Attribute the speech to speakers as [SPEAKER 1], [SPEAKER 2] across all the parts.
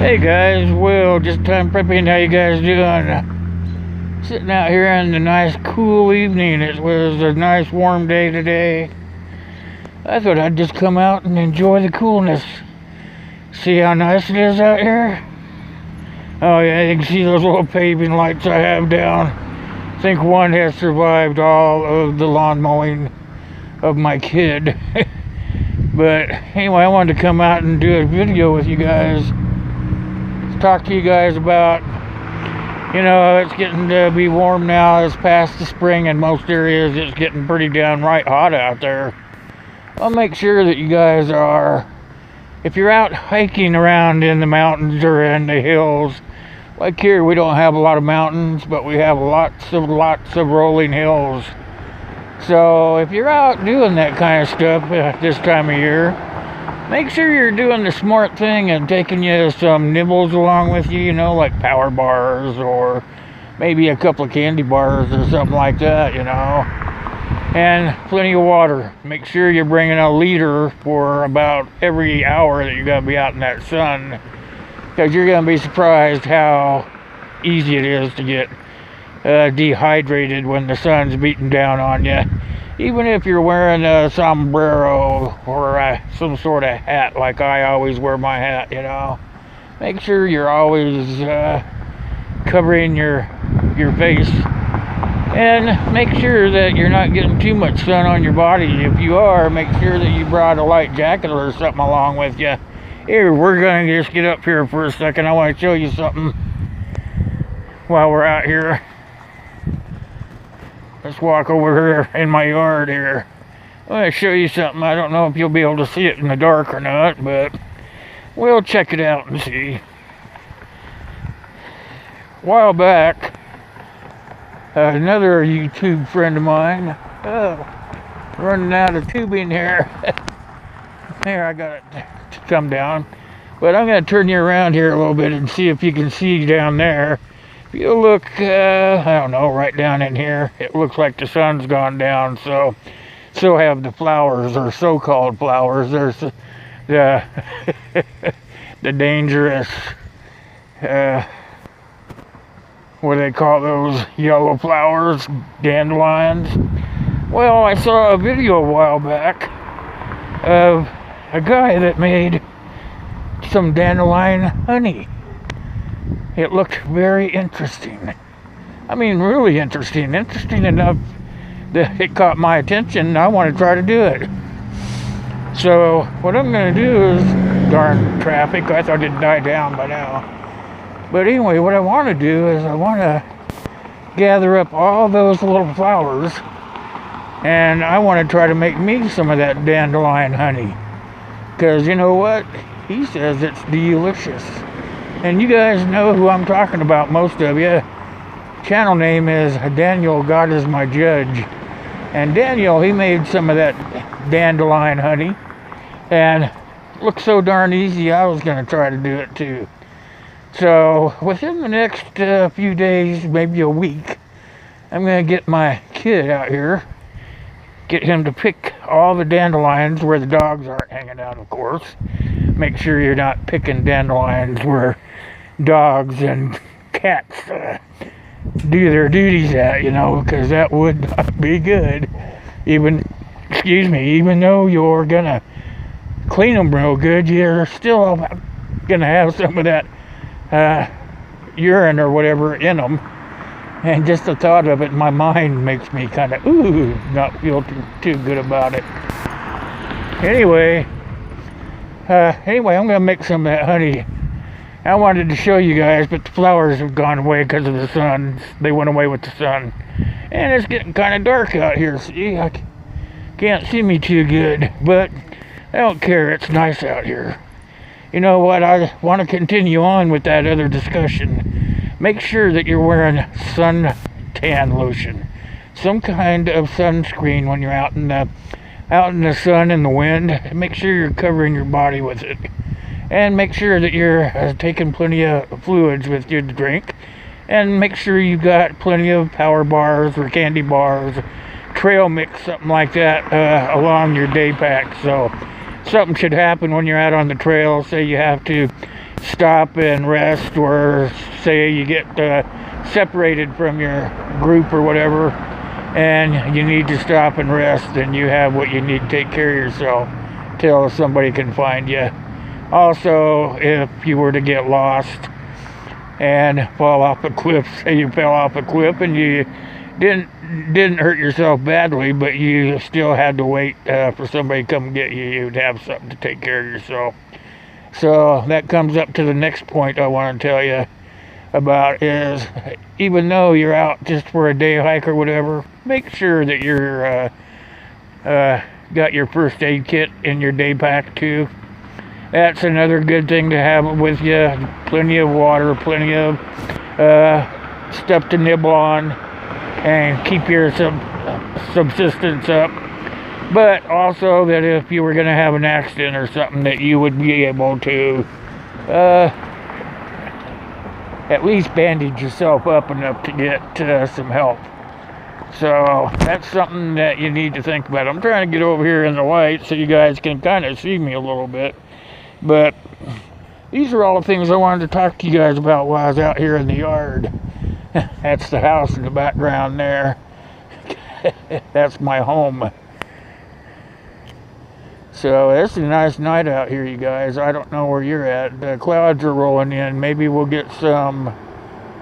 [SPEAKER 1] Hey guys, Will, just time prepping. How you guys doing? Sitting out here in the nice cool evening. It was a nice warm day today. I thought I'd just come out and enjoy the coolness. See how nice it is out here? Oh yeah, you can see those little paving lights I have down. I think one has survived all of the lawn mowing of my kid. But anyway, I wanted to come out and do a video with you guys. Talk to you guys about, it's getting to be warm now. It's past the spring in most areas. It's getting pretty downright hot out there. I'll make sure that you guys are, if you're out hiking around in the mountains or in the hills, like here we don't have a lot of mountains, but we have lots of rolling hills. So if you're out doing that kind of stuff this time of year, make sure you're doing the smart thing and taking you some nibbles along with you, like power bars or maybe a couple of candy bars or something like that, and plenty of water. Make sure you're bringing a liter for about every hour that you're going to be out in that sun, because you're going to be surprised how easy it is to get dehydrated when the sun's beating down on you. Even if you're wearing a sombrero or some sort of hat, like I always wear my hat, make sure you're always covering your face, and make sure that you're not getting too much sun on your body. If you are, make sure that you brought a light jacket or something along with you. Here, we're going to just get up here for a second. I want to show you something while we're out here. Let's walk over here in my yard here. I'm going to show you something. I don't know if you'll be able to see it in the dark or not, but we'll check it out and see. A while back, another YouTube friend of mine, running out of tubing here. There, I got it to come down. But I'm going to turn you around here a little bit and see if you can see down there. If you look, I don't know, right down in here, it looks like the sun's gone down, so have the flowers, or so-called flowers. There's the the dangerous, what do they call those yellow flowers, dandelions. Well, I saw a video a while back of a guy that made some dandelion honey. It looked very interesting. I mean, really interesting. Interesting enough that it caught my attention, and I want to try to do it. So, what I'm going to do is, darn traffic, I thought it'd die down by now. But anyway, what I want to do is I want to gather up all those little flowers, and I want to try to make me some of that dandelion honey. Because you know what? He says it's delicious. And you guys know who I'm talking about, most of you. Channel name is Daniel God Is My Judge. And Daniel, he made some of that dandelion honey. And it looked so darn easy, I was going to try to do it too. So, within the next few days, maybe a week, I'm going to get my kid out here. Get him to pick all the dandelions where the dogs aren't hanging out, of course. Make sure you're not picking dandelions where dogs and cats do their duties at, because that would not be good. Even though you're gonna clean them real good, you're still gonna have some of that urine or whatever in them. And just the thought of it in my mind makes me kind of not feel too good about it. Anyway, I'm going to make some of that honey. I wanted to show you guys, but the flowers have gone away because of the sun. They went away with the sun. And it's getting kind of dark out here. See, I can't see me too good, but I don't care. It's nice out here. You know what? I want to continue on with that other discussion. Make sure that you're wearing suntan lotion. Some kind of sunscreen when you're out in the sun and the wind. Make sure you're covering your body with it, and make sure that you're taking plenty of fluids with you to drink, and make sure you've got plenty of power bars or candy bars, trail mix, something like that along your day pack. So something should happen when you're out on the trail. Say you have to stop and rest, or say you get separated from your group or whatever, and you need to stop and rest, then you have what you need to take care of yourself till somebody can find you. Also, if you were to get lost and fall off a cliff, say you fell off a cliff and you didn't hurt yourself badly, but you still had to wait for somebody to come get you, you'd have something to take care of yourself. So that comes up to the next point I want to tell you about, is even though you're out just for a day hike or whatever, make sure that you're got your first aid kit in your day pack too. That's another good thing to have with you. Plenty of water, plenty of stuff to nibble on and keep your subsistence up. But also that if you were going to have an accident or something, that you would be able to at least bandage yourself up enough to get some help. So that's something that you need to think about. I'm trying to get over here in the light so you guys can kind of see me a little bit. But these are all the things I wanted to talk to you guys about while I was out here in the yard. That's the house in the background there. That's my home. So it's a nice night out here, you guys. I don't know where you're at. The clouds are rolling in. Maybe we'll get some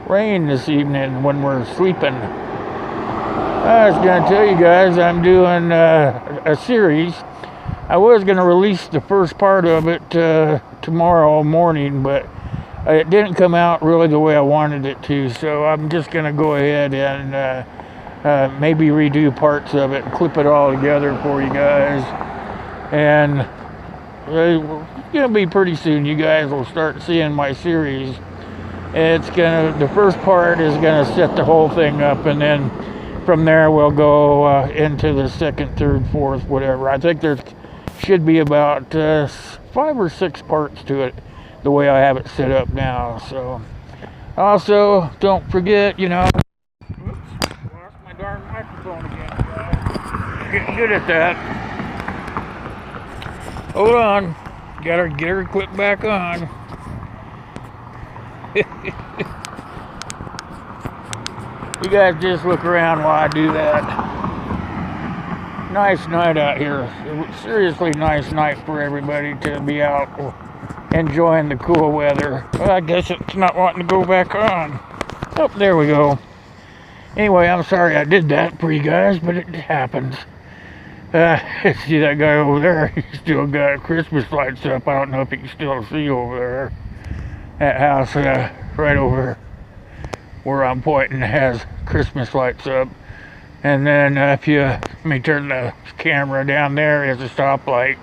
[SPEAKER 1] rain this evening when we're sleeping. I was going to tell you guys I'm doing a series. I was going to release the first part of it tomorrow morning, but it didn't come out really the way I wanted it to, so I'm just going to go ahead and maybe redo parts of it and clip it all together for you guys. And it's going to be pretty soon. You guys will start seeing my series. The first part is going to set the whole thing up, and then from there we'll go into the second, third, fourth, whatever. I think there should be about 5 or 6 parts to it, the way I have it set up now. So, also, don't forget, oops, lost my darn microphone again. Getting good at that. Hold on, gotta get her clipped back on. You guys just look around while I do that. Nice night out here. Seriously nice night for everybody to be out enjoying the cool weather. Well, I guess it's not wanting to go back on. Oh, there we go. Anyway, I'm sorry I did that for you guys, but it happens. See that guy over there? He's still got Christmas lights up. I don't know if you can still see over there. That house right over where I'm pointing has Christmas lights up. And then if you let me turn the camera down, there is a stoplight.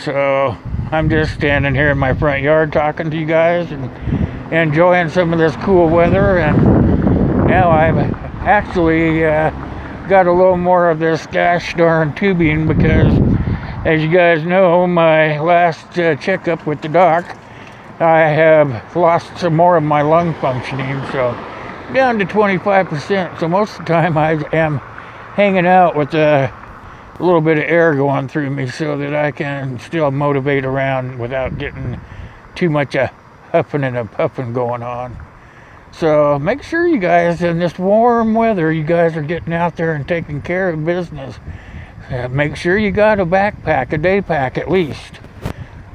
[SPEAKER 1] So I'm just standing here in my front yard talking to you guys and enjoying some of this cool weather. And now I've actually got a little more of this gosh darn tubing, because as you guys know, my last checkup with the doc, I have lost some more of my lung functioning, so down to 25%. So most of the time I am hanging out with a little bit of air going through me so that I can still motivate around without getting too much huffing and a puffing going on. So make sure you guys, in this warm weather, you guys are getting out there and taking care of business. Make sure you got a backpack, a day pack at least.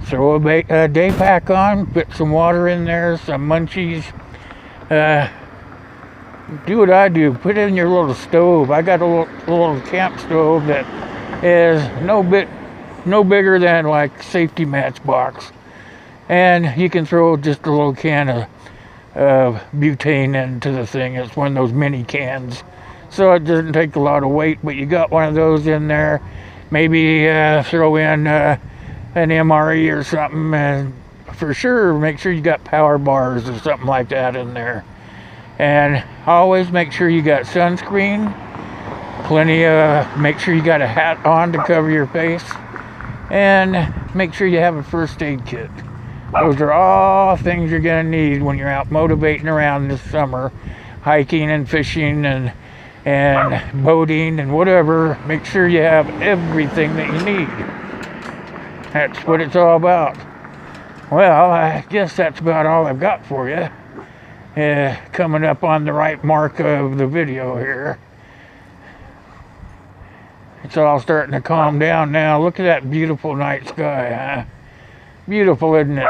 [SPEAKER 1] Throw a day pack on, put some water in there, some munchies. Do what I do, put it in your little stove. I got a little camp stove that is no bigger than like safety matchbox. And you can throw just a little can of butane into the thing. It's one of those mini cans, so it doesn't take a lot of weight, but you got one of those in there. Maybe throw in an MRE or something, and for sure make sure you got power bars or something like that in there. And always make sure you got sunscreen, make sure you got a hat on to cover your face, and make sure you have a first aid kit. Those are all things you're going to need when you're out motivating around this summer, hiking and fishing and boating and whatever. Make sure you have everything that you need. That's what it's all about. Well, I guess that's about all I've got for you. Coming up on the right mark of the video here. It's all starting to calm down now. Look at that beautiful night sky, huh? Beautiful, isn't it?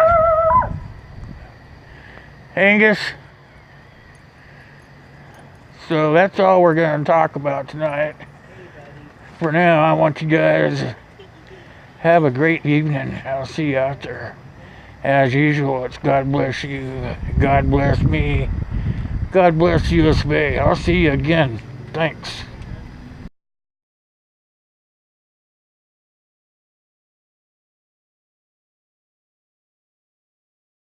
[SPEAKER 1] Angus? So that's all we're going to talk about tonight. For now, I want you guys to have a great evening. I'll see you out there. As usual, it's God bless you. God bless me. God bless US of A. I'll see you again. Thanks.